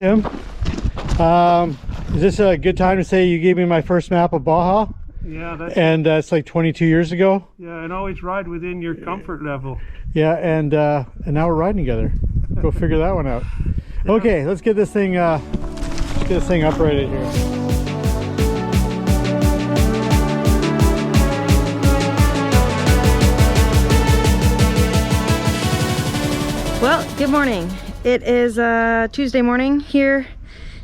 Tim, is this a good time to say you gave me my first map of Baja? Yeah, that's like 22 years ago. Yeah, and always ride within your comfort level. Yeah, and now we're riding together. Go figure that one out. Yeah. Okay, let's get this thing uprated here. Well, good morning. It is Tuesday morning here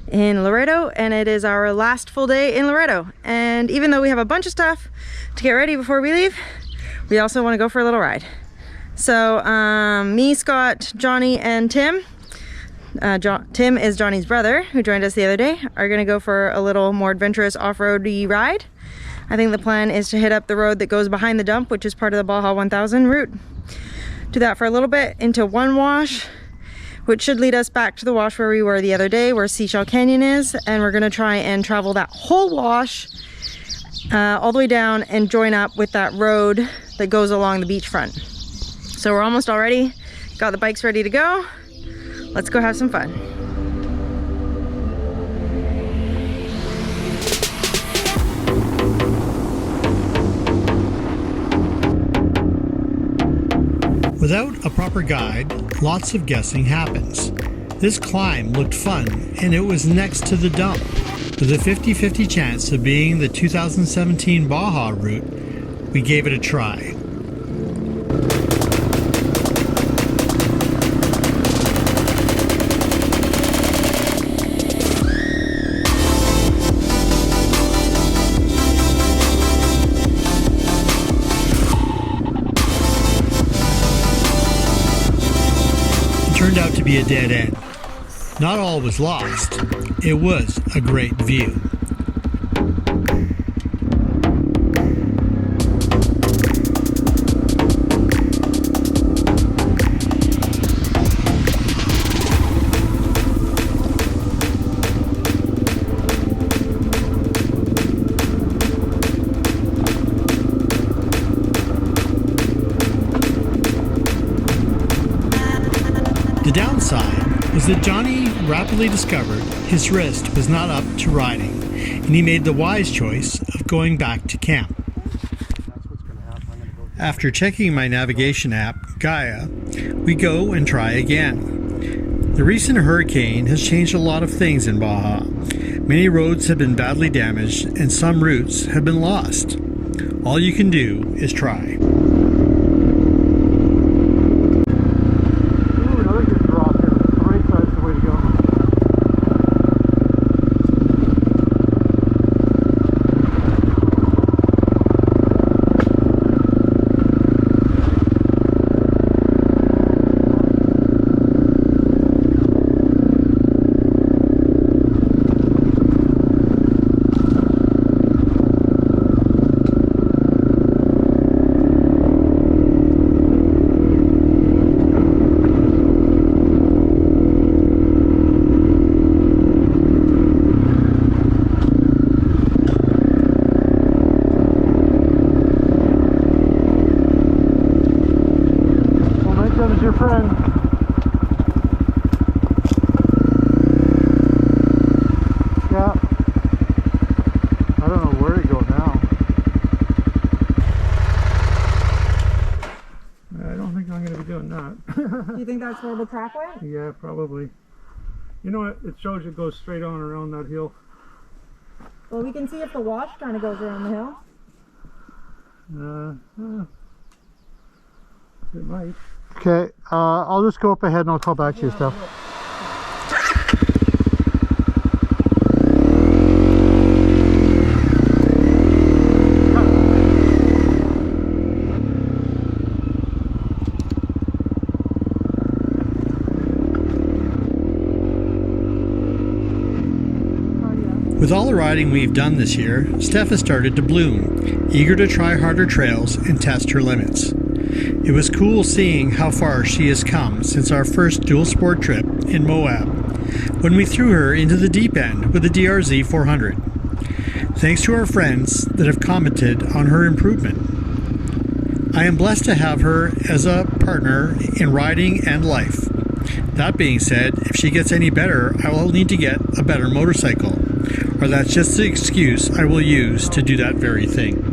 in Loreto, and it is our last full day in Loreto. And even though we have a bunch of stuff to get ready before we leave, we also want to go for a little ride. So me, Scott, Johnny, and Tim, Tim is Johnny's brother who joined us the other day, are going to go for a little more adventurous off-roady ride. I think the plan is to hit up the road that goes behind the dump, which is part of the Baja 1000 route. Do that for a little bit into one wash, which should lead us back to the wash where we were the other day, where Seashell Canyon is, and we're gonna try and travel that whole wash all the way down and join up with that road that goes along the beachfront. So we're almost all ready, got the bikes ready to go. Let's go have some fun. Without a proper guide, lots of guessing happens. This climb looked fun, and it was next to the dump. With a 50-50 chance of being the 2017 Baja route, we gave it a try. Turned out to be a dead end. Not all was lost. It was a great view. The downside was that Johnny rapidly discovered his wrist was not up to riding, and he made the wise choice of going back to camp. After checking my navigation app, Gaia, we go and try again. The recent hurricane has changed a lot of things in Baja. Many roads have been badly damaged, and some routes have been lost. All you can do is try. Your friend. Yeah. I don't know where to go now. I don't think I'm going to be doing that. You think that's where the track went? Yeah, probably. You know what? It shows it goes straight on around that hill. Well, we can see if the wash kind of goes around the hill. It might. Okay, I'll just go up ahead and I'll call back to you stuff. With all the riding we've done this year, Steph has started to bloom, eager to try harder trails and test her limits. It was cool seeing how far she has come since our first dual sport trip in Moab, when we threw her into the deep end with the DRZ 400. Thanks to our friends that have commented on her improvement. I am blessed to have her as a partner in riding and life. That being said, if she gets any better, I will need to get a better motorcycle. Or that's just the excuse I will use to do that very thing.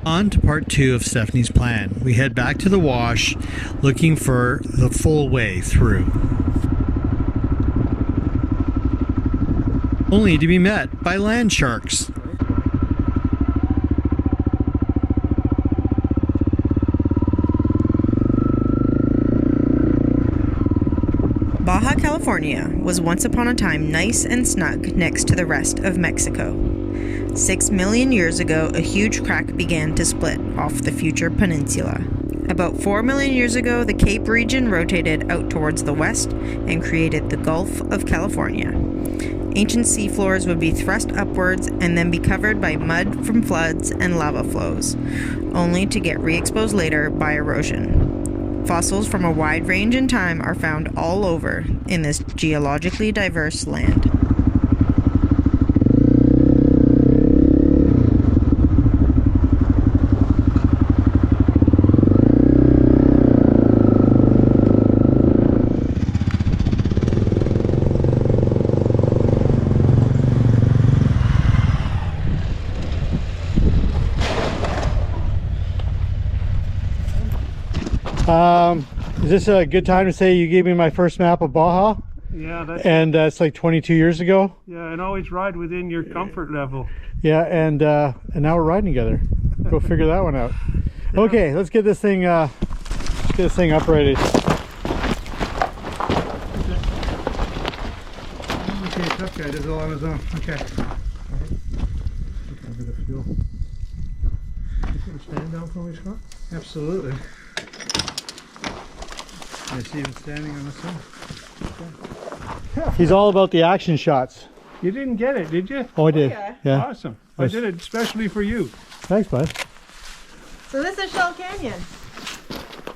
On to part 2 of Stephanie's plan. We head back to the wash looking for the full way through. Only to be met by land sharks. Baja California was once upon a time nice and snug next to the rest of Mexico. 6 million years ago, a huge crack began to split off the future peninsula. About 4 million years ago, the Cape region rotated out towards the west and created the Gulf of California. Ancient seafloors would be thrust upwards and then be covered by mud from floods and lava flows, only to get re-exposed later by erosion. Fossils from a wide range in time are found all over in this geologically diverse land. Is this a good time to say you gave me my first map of Baja? Yeah, That's like 22 years ago. yeah, and always ride within your comfort level. Yeah, and now we're riding together. Go figure that one out. Okay, let's get this thing uprated. Okay, tough guy does it all on his own. Okay. A bit of fuel. You can stand down for me, Scott? Absolutely. I see him standing on this one. He's all about the action shots. You didn't get it, did you? Oh, I did. yeah. Yeah. Awesome. I did it especially for you. Thanks, bud. So this is Shell Canyon.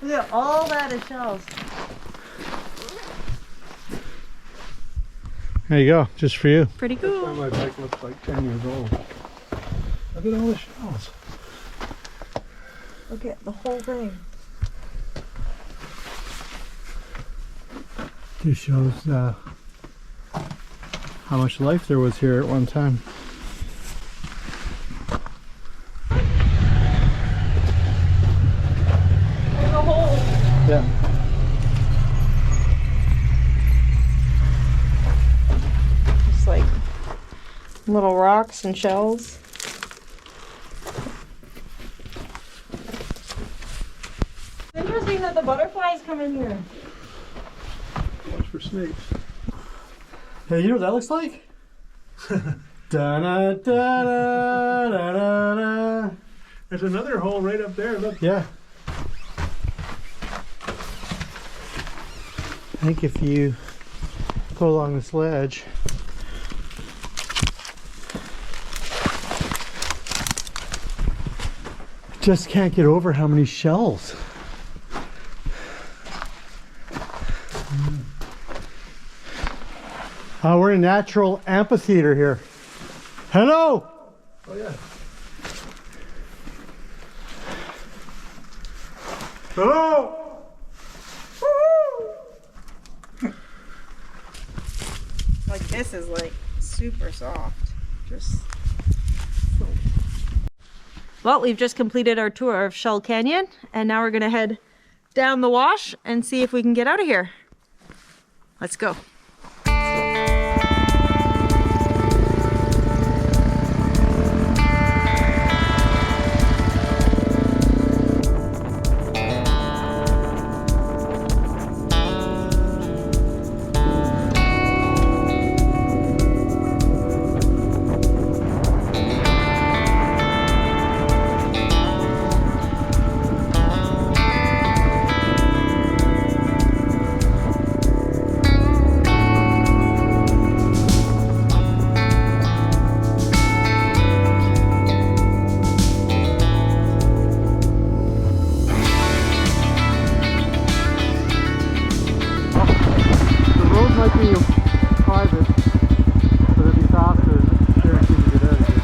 Look at all that is shells. There you go, just for you. Pretty cool. My bike looks like 10 years old. Look at all the shells. Look at the whole thing. Just shows how much life there was here at one time. There's a hole. Yeah. Just like little rocks and shells. It's interesting that the butterflies come in here. Watch for snakes. Hey, you know what that looks like? Da-da, da-da, da-da-da. There's another hole right up there. Look. Yeah. I think if you go along this ledge, just can't get over how many shells. We're in a natural amphitheater here. Hello! Oh yeah. Hello! Like this is like super soft. Well, we've just completed our tour of Shell Canyon, and now we're gonna head down the wash and see if we can get out of here. Let's go. Might be private, but it'd be faster and guaranteed to get out of here.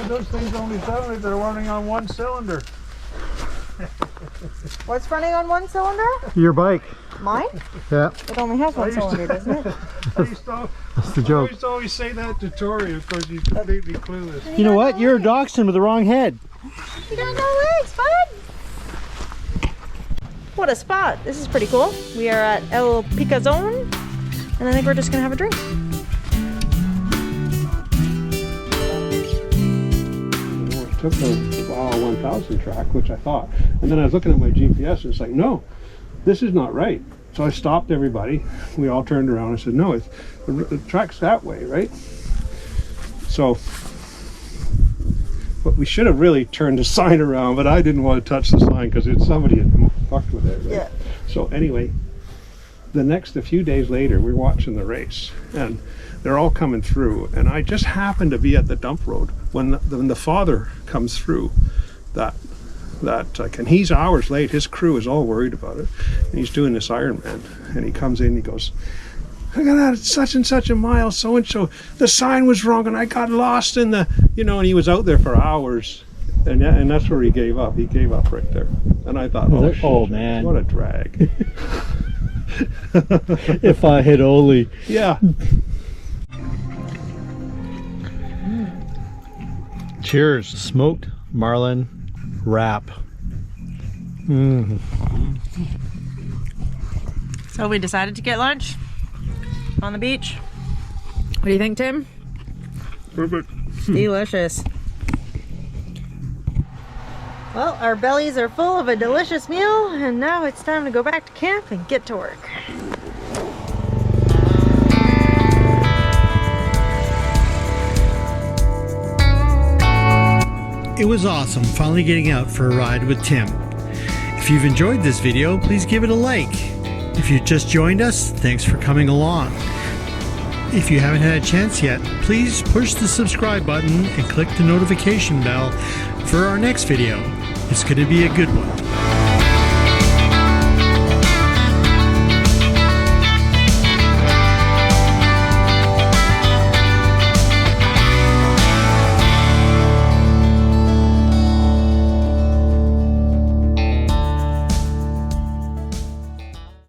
Those things only sound like they're running on one cylinder. What's running on one cylinder? Your bike. Mine? Yeah, It only has one cylinder, doesn't it? that's the joke. I used to always say that to Tori. Of course, he's completely clueless. You know what? You're a dachshund with the wrong head. You got no legs, bud. What a spot. This is pretty cool. We are at El Picazon, and I think we're just gonna have a drink. Took the Baja 1000 track, which I thought, and then I was looking at my GPS and it's like, no, this is not right. So I stopped everybody. We all turned around and said, no, the track's that way, right? So, but we should have really turned the sign around, but I didn't want to touch the sign because somebody had fucked with it, right? Yeah. So anyway, a few days later, we're watching the race and they're all coming through, and I just happened to be at the dump road when the father comes through and he's hours late. His crew is all worried about it, and he's doing this Ironman, and he comes in and he goes, I got out at such and such a mile, so and so, the sign was wrong and I got lost in the, and he was out there for hours, and that's where he gave up. He gave up right there, and I thought, oh man, what a drag. If I had only. Yeah. Cheers. Smoked marlin wrap. So we decided to get lunch on the beach. What do you think, Tim? Perfect. Delicious. Well, our bellies are full of a delicious meal, and now it's time to go back to camp and get to work. It was awesome finally getting out for a ride with Tim. If you've enjoyed this video, please give it a like. If you just joined us, thanks for coming along. If you haven't had a chance yet, please push the subscribe button and click the notification bell for our next video. It's going to be a good one.